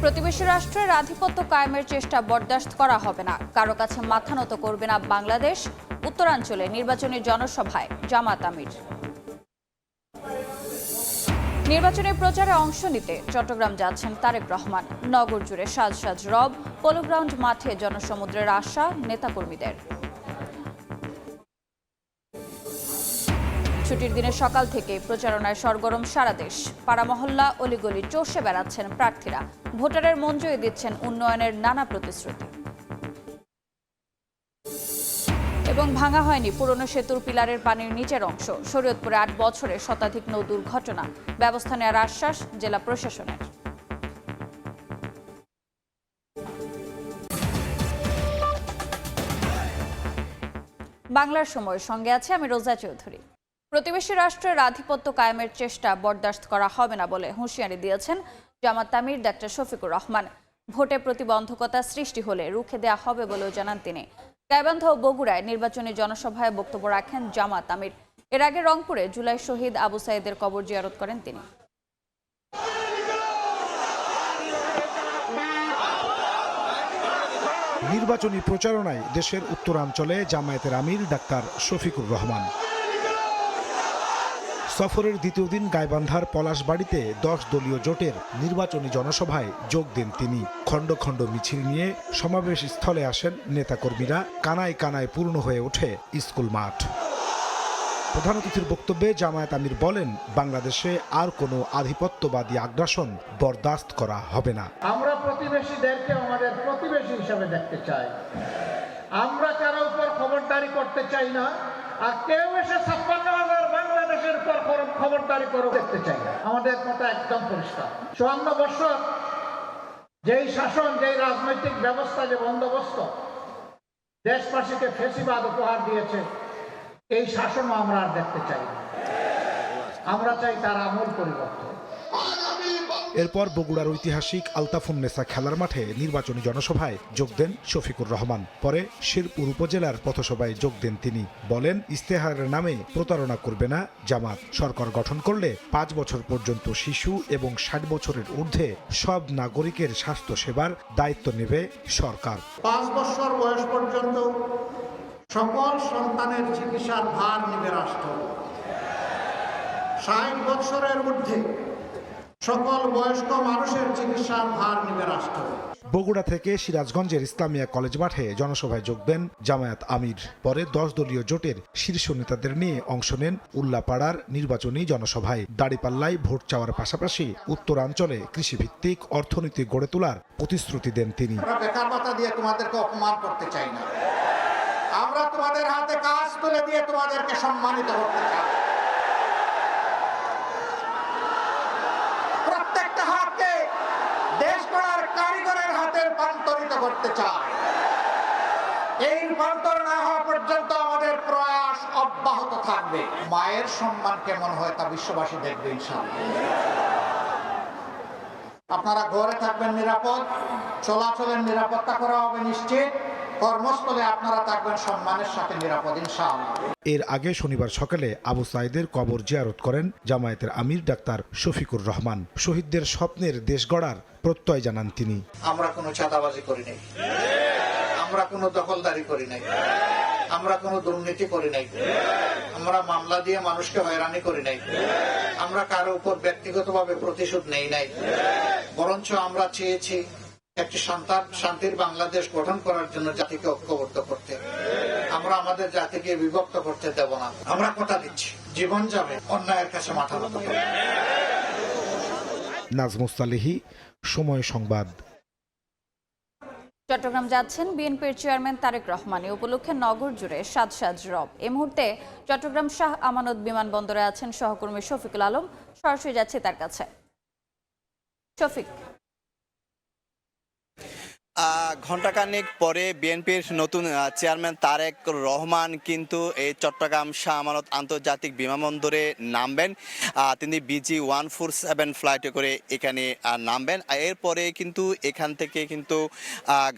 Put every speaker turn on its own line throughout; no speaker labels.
প্রতিবেশী রাষ্ট্রের আধিপত্য কায়েমের চেষ্টা বরদাস্ত করা হবে না, কারো কাছে মাথা নত করবে না বাংলাদেশ। উত্তরাঞ্চলে নির্বাচনী জনসভায় জামাত আমির। নির্বাচনী প্রচারে অংশ নিতে চট্টগ্রাম যাচ্ছেন তারেক রহমান। নগর জুড়ে সাজ সাজ রব, পোলো গ্রাউন্ড মাঠে জনসমুদ্রের আশা নেতাকর্মীদের। ছুটির দিনের সকাল থেকে প্রচারণায় সরগরম সারা দেশ। পাড়া মহল্লা অলিগলি চষে বেড়াচ্ছেন প্রার্থীরা। ভোটারের মন জয় দিচ্ছেন উন্নয়নের নানা প্রতিশ্রুতি। এবং ভাঙা হয়নি পুরনো সেতুর পিলারের পানির নিচের অংশ। শরীয়তপুরে 8 বছরে শতাধিক নৌ দুর্ঘটনা, ব্যবস্থা নেওয়ার আশ্বাস জেলা প্রশাসনের। বাংলার সময়ের সঙ্গে আছে আমি রোজা চৌধুরী। প্রতিবেশী রাষ্ট্রের আধিপত্য কায়েমের চেষ্টা বরদাস্ত করা হবে না বলে হুঁশিয়ারি দিয়েছেন জামাত আমির ডাক্তার শফিকুর রহমান। ভোটে প্রতিবন্ধকতা সৃষ্টি হলে রুখে দেওয়া হবে বলেও জানান তিনি। গাইবান্ধা ও বগুড়ায় নির্বাচনী জনসভায় বক্তব্য রাখেন জামাত আমির। এর আগে রংপুরে জুলাই শহীদ আবু সাইদের কবর জিয়ারত করেন তিনি।
নির্বাচনী প্রচারণায় দেশের উত্তরাঞ্চলে জামায়াতের আমির ডাক্তার শফিকুর রহমান। সফরের দ্বিতীয় দিন গাইবান্ধার পলাশবাড়িতে 10 দলীয় জোটের নির্বাচনী জনসভায় যোগ দেন তিনি। খণ্ড খণ্ড মিছিল নিয়ে সমাবেশ স্থলে আসেন নেতাকর্মীরা। কানায় কানায় পূর্ণ হয়ে ওঠে স্কুল মাঠ। প্রধান অতিথির বক্তব্যে জামায়াত আমির বলেন, বাংলাদেশে আর কোনো আধিপত্যবাদী আগ্রাসন বরদাস্ত করা হবে না।
আমরা প্রতিবেশীদেরকে আমাদের প্রতিবেশী হিসাবে দেখতে চাই। আমরা কারো উপর খবরদারি করতে চাই না, আর কেউ এসে 56,000 বাংলাদেশের উপর খবরদারি করে দেখতে চাই না। আমাদের কথা একদম পরিষ্কার। 54 বছর যেই শাসন, যেই রাজনৈতিক ব্যবস্থা, যে বন্দোবস্ত দেশবাসীকে ফেসিবাদ উপহার দিয়েছে, এই শাসনও আমরা আর দেখতে চাই না। আমরা চাই তার আমূল পরিবর্তন।
এরপর বগুড়ার ঐতিহাসিক আলতাফুন্নেসা খেলার মাঠে নির্বাচনী জনসভায় যোগ দেন শফিকুর রহমান। পরে শেরপুর উপজেলার পথসভায় যোগ দেন তিনি। বলেন, ইস্তেহারের নামে প্রতারণা করবে না জামাত। সরকার গঠন করলে 5 বছর পর্যন্ত শিশু এবং 60 বছরের ঊর্ধ্বে সব নাগরিকের স্বাস্থ্য সেবার দায়িত্ব নেবে সরকার।
5 বছর বয়স পর্যন্ত সকল সন্তানের চিকিৎসার ভার নেবে রাষ্ট্র। 60 বছরের ঊর্ধ্বে সকল বয়স্ক মানুষের চিকিৎসার ভার নেবে রাষ্ট্র।
বগুড়া থেকে সিরাজগঞ্জের ইসলামিয়া কলেজ মাঠে জনসভায় যোগ দেন জামায়াত আমির। পরে 10 দলীয় জোটের শীর্ষ নেতাদের নিয়ে অংশ নেন উল্লাপাড়ার নির্বাচনী জনসভায়। দাড়িপাল্লায় ভোট চাওয়ার পাশাপাশি উত্তরাঞ্চলে কৃষিভিত্তিক অর্থনীতি গড়ে তোলার প্রতিশ্রুতি দেন তিনি।
বেকার ভাতা দিয়ে তোমাদেরকে অপমান করতে চাই না, আমরা তোমাদের হাতে কাজ তুলে দিয়ে তোমাদেরকে সম্মানিত করতে চাই। প্রত্যেকটা হাতকে দেশ গড়ার কারিগরের হাতে রূপান্তরিত করতে চাই। এই রূপান্তর না হওয়া পর্যন্ত আমাদের প্রয়াস অব্যাহত থাকবে। মায়ের সম্মান কেমন হয় তা বিশ্ববাসী দেখবে ইনশাআল্লাহ। আপনারা ঘরে থাকবেন নিরাপদ, চলাচলের নিরাপত্তা করা হবে নিশ্চিত, কর্মস্থলে আপনারা থাকবেন সম্মানের সাথে নিরাপদ ইনশাআল্লাহ।
এর আগে শনিবার সকালে আবু সাইদের কবর জিয়ারত করেন জামায়াতের আমির ডাক্তার শফিকুর রহমান। শহীদদের স্বপ্নের দেশ গড়ার প্রত্যয় জানান তিনি।
আমরা কোনো চাঁদাবাজি করি নাই, আমরা কোনো দখলদারি করি নাই, আমরা কোনো দুর্নীতি করি নাই, আমরা মামলা দিয়ে মানুষকে হয়রানি করি নাই, আমরা কারো উপর ব্যক্তিগতভাবে প্রতিশোধ নেই নাই। বরঞ্চ আমরা চেয়েছি একটি শান্তির বাংলাদেশ গঠন করার জন্য জাতিকে ঐক্যবদ্ধ করতে। আমরা আমাদের জাতিকে বিভক্ত করতে দেব না। আমরা কথা দিচ্ছি, জীবন যাবে, অন্যায়ের কাছে মাথা নত করব।
নাজমুস সালেহী, সময় সংবাদ।
চট্টগ্রাম যাচ্ছেন বিএনপির চেয়ারম্যান তারেক রহমান। এ উপলক্ষে নগর জুড়ে সাজ সাজ রব। এই মুহূর্তে চট্টগ্রাম শাহ আমানত বিমানবন্দরে আছেন সহকর্মী শফিকুল আলম। সরাসরি যাচ্ছে তার কাছে। শফিক।
ঘণ্টাখানেক পরে বিএনপির নতুন চেয়ারম্যান তারেক রহমান কিন্তু এই চট্টগ্রাম শাহ আমানত আন্তর্জাতিক বিমানবন্দরে নামবেন। তিনি BG-147 ফ্লাইটে করে এখানে নামবেন। এরপরে কিন্তু এখান থেকে কিন্তু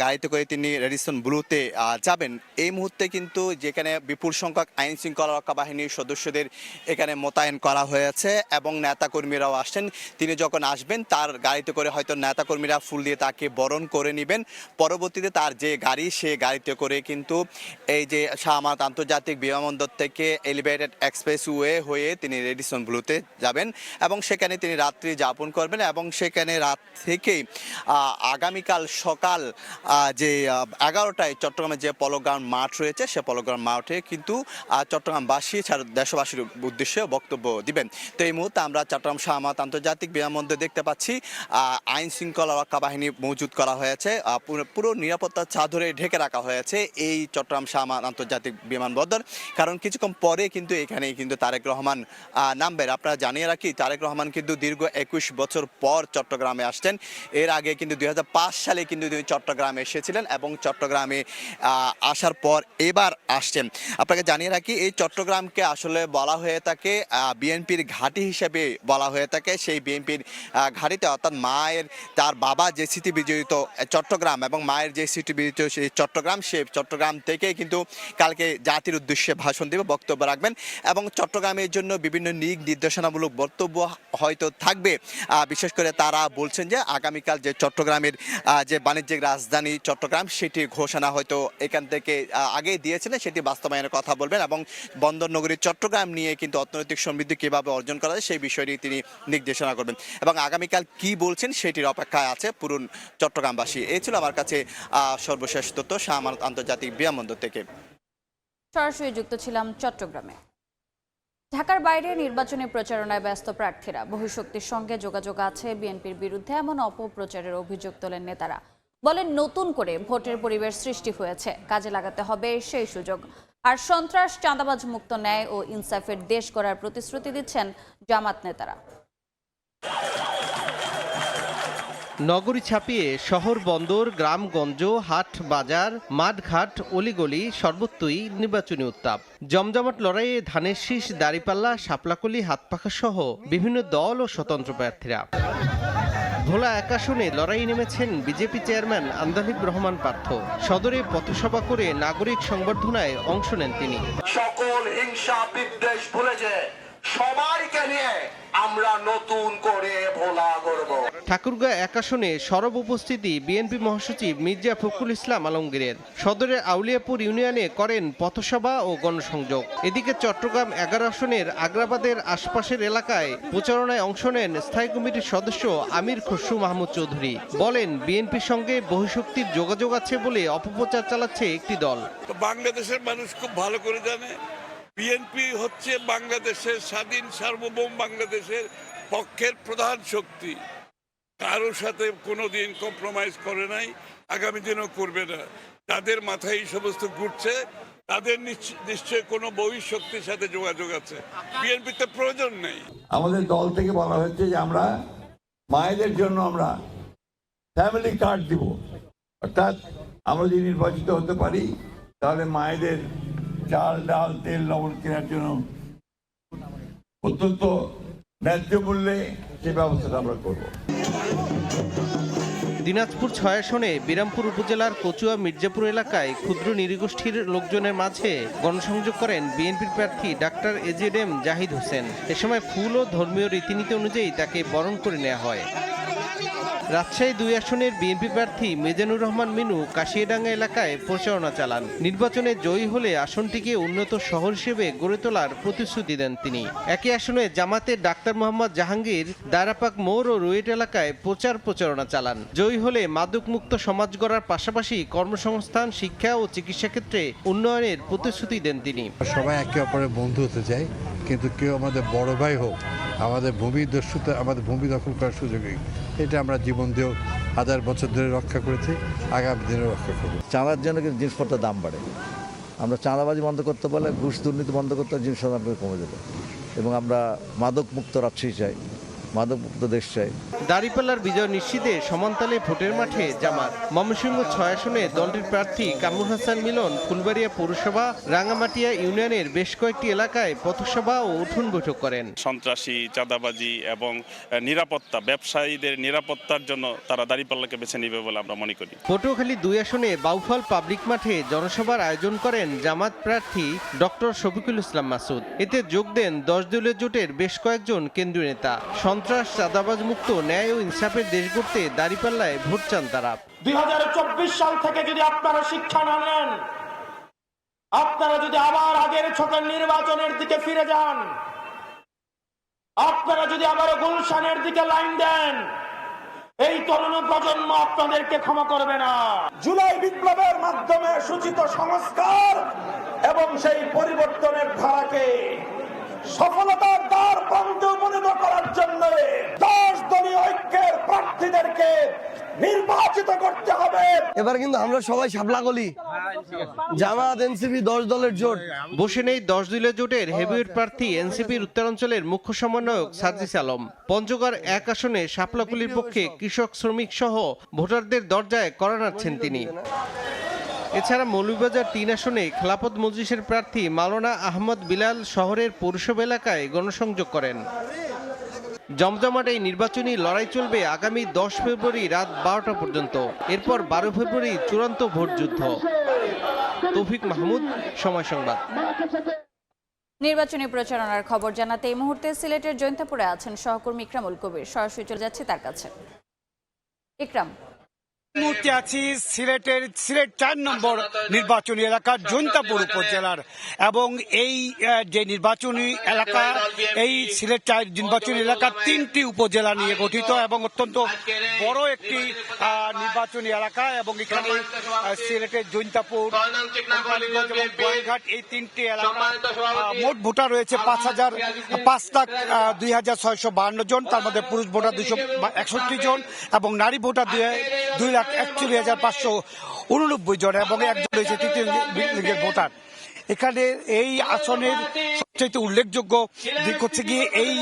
গাড়িতে করে তিনি রেডিসন ব্লুতে যাবেন। এই মুহূর্তে কিন্তু যেখানে বিপুল সংখ্যক আইন শৃঙ্খলা রক্ষা বাহিনীর সদস্যদের এখানে মোতায়েন করা হয়েছে এবং নেতাকর্মীরাও আসছেন। তিনি যখন আসবেন তার গাড়িতে করে হয়তো নেতাকর্মীরা ফুল দিয়ে তাকে বরণ করে নেবেন। পরবর্তীতে তার যে গাড়ি সে গাড়িতে করে কিন্তু এই যে শাহ আমানত আন্তর্জাতিক বিমানবন্দর থেকে এলিভেটেড এক্সপ্রেসওয়ে হয়ে তিনি রেডিসন ব্লুতে যাবেন এবং সেখানে তিনি রাত্রি যাপন করবেন এবং সেখানে রাত থেকেই আগামীকাল সকাল যে 11টায় চট্টগ্রামের যে পলো গ্রাউন্ড মাঠ রয়েছে সে পলো গ্রাউন্ড মাঠে কিন্তু চট্টগ্রামবাসী ছাড়া দেশবাসীর উদ্দেশ্যে বক্তব্য দিবেন। তো এই মুহূর্তে আমরা চট্টগ্রাম শাহ আমানত আন্তর্জাতিক বিমানবন্দর দেখতে পাচ্ছি। আইন শৃঙ্খলা রক্ষা বাহিনী মজুত করা হয়েছে, পুরো নিরাপত্তার চাদরে ঢেকে রাখা হয়েছে এই চট্টগ্রাম শাহ আমানত আন্তর্জাতিক বিমানবন্দর। কারণ কিছুক্ষণ পরে কিন্তু এখানেই কিন্তু তারেক রহমান নামবেন। আপনারা জানিয়ে রাখি তারেক রহমান কিন্তু দীর্ঘ 21 বছর পর চট্টগ্রামে আসছেন। এর আগে কিন্তু 2005 সালে কিন্তু তিনি চট্টগ্রামে এসেছিলেন এবং চট্টগ্রামে আসার পর এবার আসছেন। আপনাকে জানিয়ে রাখি এই চট্টগ্রামকে আসলে বলা হয়ে থাকে বিএনপির ঘাঁটি হিসেবে বলা হয়ে থাকে। সেই বিএনপির ঘাঁটিতে অর্থাৎ মায়ের তার বাবা যে স্মৃতি বিজড়িত চট্টগ্রাম এবং মায়ের যে স্মৃতি বিজড়িত সেই চট্টগ্রাম থেকে কিন্তু কালকে জাতির উদ্দেশ্যে ভাষণ দেবে, বক্তব্য রাখবেন এবং চট্টগ্রামের জন্য বিভিন্ন দিক নির্দেশনামূলক বক্তব্য হয়তো থাকবে। বিশেষ করে তারা বলছেন যে আগামীকাল যে চট্টগ্রামের যে বাণিজ্যিক রাজধানী চট্টগ্রাম সেটির ঘোষণা হয়তো এখান থেকে আগেই দিয়েছিলেন, সেটি বাস্তবায়নের কথা বলবেন এবং বন্দর নগরী চট্টগ্রাম নিয়ে কিন্তু অর্থনৈতিক সমৃদ্ধি কীভাবে অর্জন করা যায় সেই বিষয়টি তিনি নির্দেশনা করবেন এবং আগামীকাল কি বলছেন সেটির অপেক্ষায় আছে পুরো চট্টগ্রামবাসী। এই ছিল আমার কাছে সর্বশেষ তথ্য শাহ আমানত আন্তর্জাতিক বিমানবন্দর থেকে।
সরাসরি যুক্ত ছিলাম চট্টগ্রামে। ঢাকার বাইরে নির্বাচনী প্রচারণায় ব্যস্ত প্রার্থীরা। বহিঃশক্তির সঙ্গে যোগাযোগ আছে বিএনপির বিরুদ্ধে এমন অপপ্রচারের অভিযোগ তোলেন নেতারা। বলেন নতুন করে ভোটের পরিবেশ সৃষ্টি হয়েছে, কাজে লাগাতে হবে সেই সুযোগ। আর সন্ত্রাস, চাঁদাবাজ মুক্ত ন্যায় ও ইনসাফের দেশ গড়ার প্রতিশ্রুতি দিচ্ছেন জামাত নেতারা।
নগরী ছাপিয়ে শহর, বন্দর, গ্রামগঞ্জ, হাট, বাজার, মাঠঘাট, অলিগলি সর্বত্রই নির্বাচনী উত্তাপ। জমজমাট লড়াইয়ে ধানের শীষ, দাঁড়িপাল্লা, শাপলাকলি, হাতপাখা সহ বিভিন্ন দল ও স্বতন্ত্র প্রার্থীরা। ভোলা 1 আসনে লড়াই নেমেছেন বিজেপি চেয়ারম্যান আন্দালিব রহমান পার্থ। সদরে পথসভা করে নাগরিক সংবর্ধনায় অংশ নেন তিনি।
সকল হিংসা বিদ্বেষ ভুলে যে সবাইকে নিয়ে আমরা নতুন করে ভোলা করব।
ঠাকুরগাঁ 1 আসনে সরব উপস্থিতি বিএনপি মহাসচিব মির্জা ফখরুল ইসলাম আলমগীরের। সদরের আউলিয়াপুর ইউনিয়নে করেন পথসভা ও গণসংযোগ। এদিকে চট্টগ্রাম 11 আসনের আগ্রাবাদের আশপাশের এলাকায় প্রচারণায় অংশ নেন স্থায়ী কমিটির সদস্য আমির খসরু মাহমুদ চৌধুরী। বলেন বিএনপির সঙ্গে বহিঃশক্তির যোগাযোগ আছে বলে অপপ্রচার চালাচ্ছে একটি দল।
বাংলাদেশের মানুষ খুব ভালো করে জানে বিএনপি হচ্ছে বাংলাদেশের স্বাধীন সার্বভৌম বাংলাদেশের পক্ষের প্রধান শক্তি। কারোর সাথে কোনোদিন কম্প্রোমাইজ করে নাই, আগামী দিনও করবে না। তাদের মাথায় এই সমস্ত ঘুরছে, তাদের নিশ্চয় কোনো বহিঃশক্তির সাথে যোগাযোগ আছে। বিএনপিতে প্রয়োজন নেই।
আমাদের দল থেকে বলা হচ্ছে যে আমরা মায়েদের জন্য আমরা ফ্যামিলি কার্ড দিব, অর্থাৎ আমরা যদি নির্বাচিত হতে পারি তাহলে মায়েদের চাল, ডাল, তেল, লবণ কেনার জন্য অত্যন্ত ন্যায্য মূল্যে সে ব্যবস্থাটা আমরা করব।
দিনাজপুর 6 আসনে বিরামপুর উপজেলার কচুয়া মির্জাপুর এলাকায় ক্ষুদ্র নৃগোষ্ঠীর লোকজনের মাঝে গণসংযোগ করেন বিএনপির প্রার্থী ডাক্তার AZM জাহিদ হোসেন। এ সময় ফুল ও ধর্মীয় রীতিনীতি অনুযায়ী তাকে বরণ করে নেওয়া হয়। রাজশাহী 2 আসনের বিএনপি প্রার্থী মিজানুর রহমান মিনু কাশিয়াডাঙ্গা এলাকায় প্রচারণা চালান। নির্বাচনে জয়ী হলে আসনটিকে উন্নত শহর হিসেবে গড়ে তোলার প্রতিশ্রুতি দেন তিনি। একই আসনে জামাতের ডাক্তার মোহাম্মদ জাহাঙ্গীর দারাপাক মোড় ও রুয়েট এলাকায় প্রচারণা চালান। জয়ী হলে মাদকমুক্ত সমাজ গড়ার পাশাপাশি কর্মসংস্থান, শিক্ষা ও চিকিৎসা ক্ষেত্রে উন্নয়নের প্রতিশ্রুতি দেন তিনি।
সবাই একে অপরের বন্ধু হতে চাই, কিন্তু কেউ আমাদের বড় ভাই হোক, আমাদের ভূমি দখল করার সুযোগই এটা আমরা জীবন দিয়েও 1000 বছর ধরে রক্ষা করেছি, আগামী দিনেও রক্ষা করব।
চাঁদার জন্য কিন্তু জিনিসপত্রের দাম বাড়ে। আমরা চাঁদাবাজি বন্ধ করতে পারলে, ঘুষ দুর্নীতি বন্ধ করতে জিনিসের দাম কমে যাবে এবং আমরা মাদক মুক্ত রাজশাহী চাই। মাদকমুক্ত দেশ চাই।
দাঁড়িপাল্লার বিজয় নিশ্চিতে সমানতালে ভোটের মাঠে জামাত। ময়মনসিংহ 6 আসনে দলটির প্রার্থী কামরুল হাসান মিলন ফুলবাড়িয়া পৌরসভা, রাঙামাটিয়া ইউনিয়নের বেশ কয়েকটি এলাকায় পথসভা ও উঠোন বৈঠক করেন।
সন্ত্রাসী, চাঁদাবাজি এবং নিরাপত্তা, ব্যবসায়ীদের নিরাপত্তার জন্য তারা দাঁড়িপাল্লাকে বেছে নেবে বলে আমরা মনে করি।
পটুয়াখালী 2 আসনে বাউফল পাবলিক মাঠে জনসভার আয়োজন করেন জামাত প্রার্থী ডক্টর শফিকুল ইসলাম মাসুদ। এতে যোগ দেন 10 দলীয় জোটের বেশ কয়েকজন কেন্দ্রীয় নেতা। সন্ত্রাস, চাঁদাবাজ মুক্ত, ন্যায় ও ইনসাফের দেশ গড়তে দাঁড়িপাল্লায় ভোট চান তারা।
2024 সাল থেকে যদি আপনারা শিক্ষা না নেন, আপনারা যদি আবার আগের ছোটের নির্বাচনের দিকে ফিরে যান, আপনারা যদি আবার গুলশানের দিকে লাইন দেন, এই তরুণ প্রজন্ম আপনাদেরকে ক্ষমা করবে না। জুলাই বিপ্লবের মাধ্যমে সূচিত সংস্কার এবং সেই পরিবর্তনের ধারাকে সফলতার দ্বার প্রান্তে উপনীত করার জন্য 10 দলীয় ঐক্যের প্রার্থীদেরকে নির্বাচিত করতে হবে।
এবার কিন্তু আমরা সবাই শাপলাকলি, জামাত, এনসিপি 10 দলের জোট।
বসে নেই 10 দলীয় জোটের হেভিওয়েট প্রার্থী এনসিপির উত্তরাঞ্চলের মুখ্য সমন্বয়ক সার্জিস আলম। পঞ্চগড় 1 আসনে শাপলাকলির পক্ষে কৃষক, শ্রমিক সহ ভোটারদের দরজায় কড়া নাড়ছেন তিনি। এছাড়া মৌলভীবাজার 3 আসনে খেলাফত মজলিসের প্রার্থী মাওলানা আহমদ বিলাল শহরের পৌরসভা এলাকায় গণসংযোগ করেন। জমজমাট এই নির্বাচনী লড়াই চলবে আগামী 10 ফেব্রুয়ারি রাত 12টা পর্যন্ত। এরপর 12 ফেব্রুয়ারি চূড়ান্ত ভোট যুদ্ধ। তৌফিক মাহমুদ, সময় সংবাদ।
নির্বাচনী প্রচারণার খবর জানাতে এই মুহূর্তে সিলেটের জৈন্তাপুরে আছেন সহকর্মী ইকরামুল কবির। সরাসরি চলে যাচ্ছে তার কাছে। ইকরাম,
মুহূর্তে আছি সিলেট 4 নম্বর নির্বাচনী এলাকা জৈন্তাপুর উপজেলার, এবং এই যে নির্বাচনী এলাকা, এই সিলেট 4 নির্বাচনী এলাকা 3টি উপজেলা নিয়ে গঠিত এবং অত্যন্ত বড় একটি নির্বাচনী এলাকা। এবং এখানে সিলেটের জৈন্তাপুর, কোম্পানীগঞ্জ এবং গোয়ালঘাট এই 3টি এলাকা মোট ভোটার রয়েছে 5,02,652 জন। তার মধ্যে পুরুষ ভোটার 261 জন এবং নারী ভোটার 2,41,589 জন, এবং একজন রয়েছে তৃতীয় লিগের ভোটার। এখানে এই আসনের সবচেয়ে উল্লেখযোগ্য দিক হচ্ছে গিয়ে এই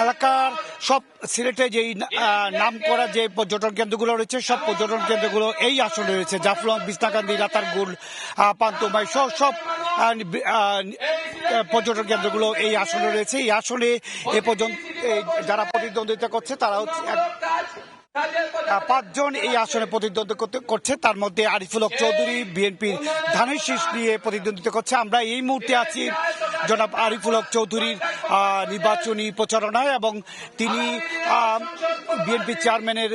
এলাকার সব সিলেটে যেই নাম করা যে পর্যটন কেন্দ্রগুলো রয়েছে, সব পর্যটন কেন্দ্রগুলো এই আসনে রয়েছে। জাফলং, বিছনাকান্দি, রাতারগুল, পান্তমাই সব পর্যটন কেন্দ্রগুলো এই আসনে রয়েছে। এই আসনে এ পর্যন্ত যারা প্রতিদ্বন্দ্বিতা করছে তারা হচ্ছে 5 জন এই আসনে প্রতিদ্বন্দ্বিতা করছে। তার মধ্যে আরিফুল হক চৌধুরী বিএনপির ধানের শীষ নিয়ে প্রতিদ্বন্দ্বিতা করছে। আমরা এই মুহূর্তে আছি জনাব আরিফুল হক চৌধুরীর নির্বাচনী প্রচারণায়, এবং তিনি বিএনপি চেয়ারম্যানের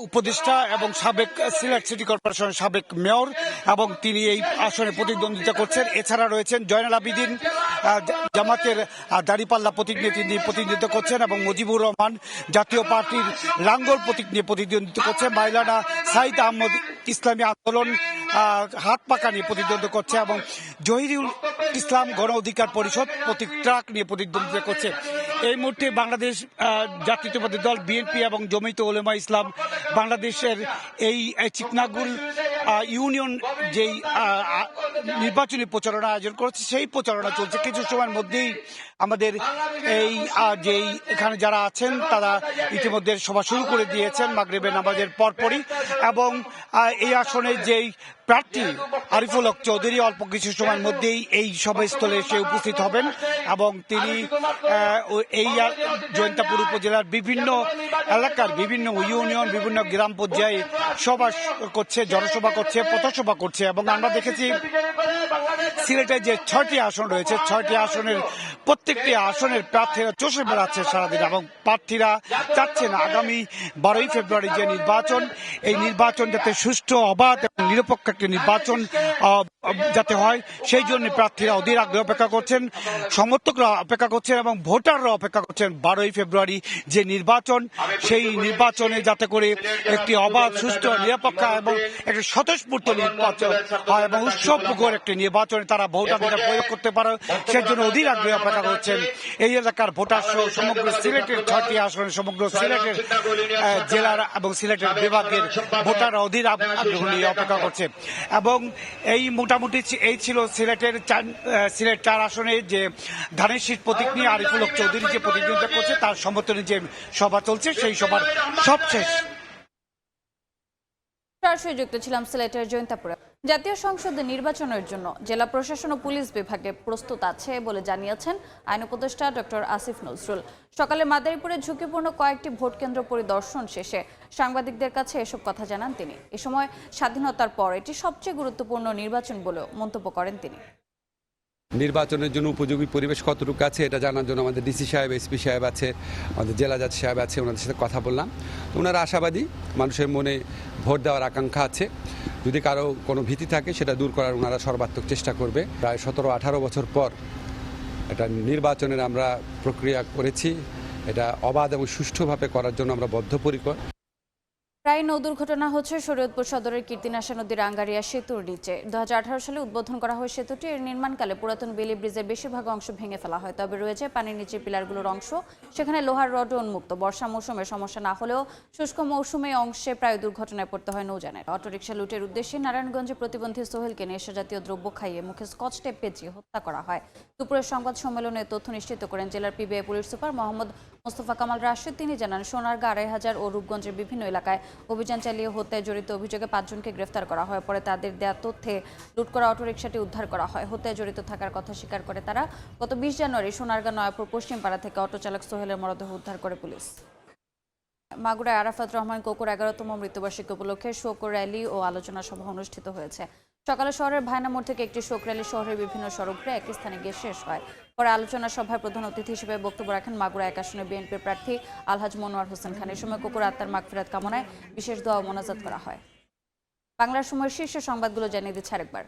উপদেষ্টা এবং সাবেক সিলেট সিটি কর্পোরেশনের সাবেক মেয়র, এবং তিনি এই আসনে প্রতিদ্বন্দ্বিতা করছেন। এছাড়া রয়েছেন জয়নাল আবিদিন, জামাতের দাঁড়িপাল্লা প্রতীক নিয়ে তিনি প্রতিনিধিত্ব করছেন, এবং মুজিবুর রহমান জাতীয় পার্টির লাঙ্গল প্রতীক নিয়ে প্রতিদ্বন্দ্বিতা করছে। মাওলানা সাইদ আহমদ ইসলামী আন্দোলন হাত পাকা নিয়ে প্রতিদ্বন্দ্বিতা করছে, এবং জহিরুল ইসলাম গণ অধিকার পরিষদ প্রতীক ট্রাক নিয়ে প্রতিদ্বন্দ্বিতা করছে। এই মুহূর্তে বাংলাদেশ জাতীয়তাবাদী দল বিএনপি এবং জমিয়তে উলেমা ইসলাম বাংলাদেশের এই চিকনাগুল ইউনিয়ন যেই নির্বাচনী প্রচারণা আয়োজন করেছে, সেই প্রচারণা চলছে। কিছু সময়ের মধ্যেই আমাদের এই যেই এখানে যারা আছেন তারা ইতিমধ্যে সভা শুরু করে দিয়েছেন মাগরিবের নামাজের পরপরই, এবং এই আসনে যেই প্রার্থী আরিফুল হক চৌধুরী অল্প কিছু সময়ের মধ্যেই এই সভাস্থলে এসে উপস্থিত হবেন, এবং তিনি এই জৈন্তাপুর উপজেলার বিভিন্ন এলাকার বিভিন্ন ইউনিয়ন, বিভিন্ন গ্রাম পর্যায়ে সভা করছে, জনসভা করছে, পথসভা করছে। এবং আমরা দেখেছি সিলেটে যে 6টি আসন রয়েছে, 6টি আসনের প্রত্যেকটি আসনের প্রার্থীরা চষে বেড়াচ্ছে সারাদিন, এবং প্রার্থীরা চাচ্ছেন আগামী 12ই ফেব্রুয়ারি যে নির্বাচন, এই নির্বাচন যাতে সুষ্ঠু, অবাধ এবং নিরপেক্ষ একটি নির্বাচন যাতে হয়, সেই জন্য প্রার্থীরা অধীর আগ্রহে অপেক্ষা করছেন, সমর্থকরা অপেক্ষা করছেন, এবং ভোটাররা অপেক্ষা করছেন 12ই ফেব্রুয়ারি যে নির্বাচন, সেই নির্বাচনে যাতে করে একটি অবাধ, সুষ্ঠু, নিরপেক্ষ এবং একটি স্বতঃস্ফূর্ত নির্বাচন হয় এবং উৎসবমুখর একটি নির্বাচনে তারা ভোটাধিকার প্রয়োগ করতে পারে, সেজন্য অধীর আগ্রহে অপেক্ষা করছে। করেছেন এই এলাকার ভোটার সহ সমগ্র সিলেটের 6টি আসনে সমগ্র সিলেটের জেলার এবং সিলেটের বিভাগের ভোটার অধীর আগ্রহ নিয়ে অপেক্ষা করছে। এবং এই মোটামুটি এই ছিল সিলেট 4 আসনে যে ধানের শীষ প্রতীক নিয়ে আরিফুল হক চৌধুরী যে প্রতিদ্বন্দ্বিতা করছে তার সমর্থনে যে সভা চলছে সেই সভার সবশেষ।
সরাসরি যুক্ত ছিলাম সিলেটের জৈন্তাপুরে। জাতীয় সংসদ নির্বাচনের জন্য জেলা প্রশাসন ও পুলিশ বিভাগে প্রস্তুত আছে বলে জানিয়েছেন আইন উপদেষ্টা ডক্টর আসিফ নজরুল। সকালে মাদারীপুরে ঝুঁকিপূর্ণ কয়েকটি ভোট কেন্দ্র পরিদর্শন শেষে সাংবাদিকদের কাছে এসব কথা জানান তিনি। এ সময় স্বাধীনতার পর এটি সবচেয়ে গুরুত্বপূর্ণ নির্বাচন বলেও মন্তব্য করেন তিনি।
নির্বাচনের জন্য উপযোগী পরিবেশ কতটুকু আছে এটা জানার জন্য আমাদের ডিসি সাহেব, এসপি সাহেব আছে, আমাদের জেলা জাজ সাহেব আছে, ওনাদের সাথে কথা বললাম। ওনারা আশাবাদী, মানুষের মনে ভোট দেওয়ার আকাঙ্ক্ষা আছে। যদি কারো কোনো ভীতি থাকে সেটা দূর করার ওনারা সর্বাত্মক চেষ্টা করবে। প্রায় 17-18 বছর পর এটা নির্বাচনের আমরা প্রক্রিয়া করেছি, এটা অবাধ এবং সুষ্ঠুভাবে করার জন্য আমরা বদ্ধপরিকর।
প্রায় নৌ দুর্ঘটনা হচ্ছে শরীয়তপুর সদরের কীর্তিনাশা নদীর আঙ্গারিয়া সেতুর নিচে। 2018 সালে উদ্বোধন করা হয় সেতুটি। এর নির্মাণকালে পুরাতন বেলি ব্রিজের বেশিরভাগ অংশ ভেঙে ফেলা হয়, তবে রয়েছে পানির নিচের পিলারগুলোর অংশ, সেখানে লোহার রড উন্মুক্ত। বর্ষা মৌসুমে সমস্যা না হলেও শুষ্ক মৌসুমে অংশে প্রায় দুর্ঘটনায় পড়তে হয় নৌযানের। অটোরিকশা লুটের উদ্দেশ্যে নারায়ণগঞ্জে প্রতিবন্ধী সোহেলকে নেশাজাতীয় দ্রব্য খাইয়ে মুখে স্কচ টেপ পেঁচিয়ে হত্যা করা হয়। দুপুরের সংবাদ সম্মেলনে তথ্য নিশ্চিত করেন জেলার PBI police super Mohammad Mostafa Kamal Rashed. তিনি জানান, সোনারগাঁ, 2500 ও রূপগঞ্জের বিভিন্ন এলাকায় অভিযান চালিয়ে হত্যায় জড়িত অভিযোগে 5 জনকে গ্রেফতার করা হয়। পরে তাদের দেয়া তথ্যে লুট করা অটোরিকশাটি উদ্ধার করা হয়। হত্যায় জড়িত থাকার কথা স্বীকার করে তারা। গত 20 জানুয়ারি সোনারগাঁ নয়াপুর পশ্চিমপাড়া থেকে অটোচালক সোহেলের মরদেহ উদ্ধার করে পুলিশ। মাগুরায় আরাফাত রহমান কোকুর 11তম মৃত্যুবার্ষিকী উপলক্ষে শোক র্যালি ও আলোচনা সভা অনুষ্ঠিত হয়েছে। সকালে শহরের ভায়না মোড় থেকে একটি শোক র্যালি শহরের বিভিন্ন সড়ক ঘুরে একই স্থানে গিয়ে শেষ হয়। পরে আলোচনা সভায় প্রধান অতিথি হিসেবে বক্তব্য রাখেন মাগুরা 1 আসনে বিএনপির প্রার্থী আলহাজ মনোয়ার হোসেন খান। এ সময় কোকুর আত্মার মাগফিরাত কামনায় বিশেষ দোয়া ও মোনাজাত করা হয়। বাংলার সময়ের শীর্ষ সংবাদগুলো জানিয়ে দিচ্ছে আরেকবার।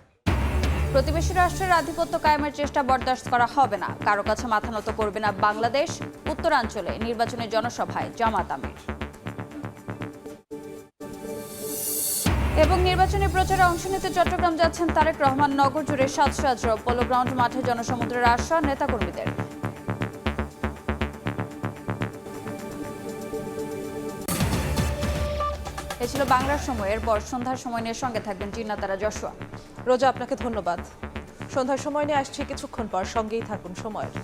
প্রতিবেশী রাষ্ট্রের আধিপত্য কায়েমের চেষ্টা বরদাস্ত করা হবে না, কারো কাছে মাথা নত করবে না বাংলাদেশ। উত্তরাঞ্চলে নির্বাচনী জনসভায় জামাত আমির। এবং নির্বাচনী প্রচারে অংশ নিতে চট্টগ্রাম যাচ্ছেন তারেক রহমান। নগর জুড়ে সাজ পোলো গ্রাউন্ড মাঠে জনসমুদ্রের আশ্রয় নেতাকর্মীদের। এ ছিল বাংলার সময়। এরপর সন্ধ্যার সময় নিয়ে সঙ্গে থাকবেন জিন্নাতারা যশোয়া।
রোজা, আপনাকে ধন্যবাদ। সন্ধ্যার সময় নিয়ে আসছি কিছুক্ষণ পর, সঙ্গেই থাকুন সময়ের।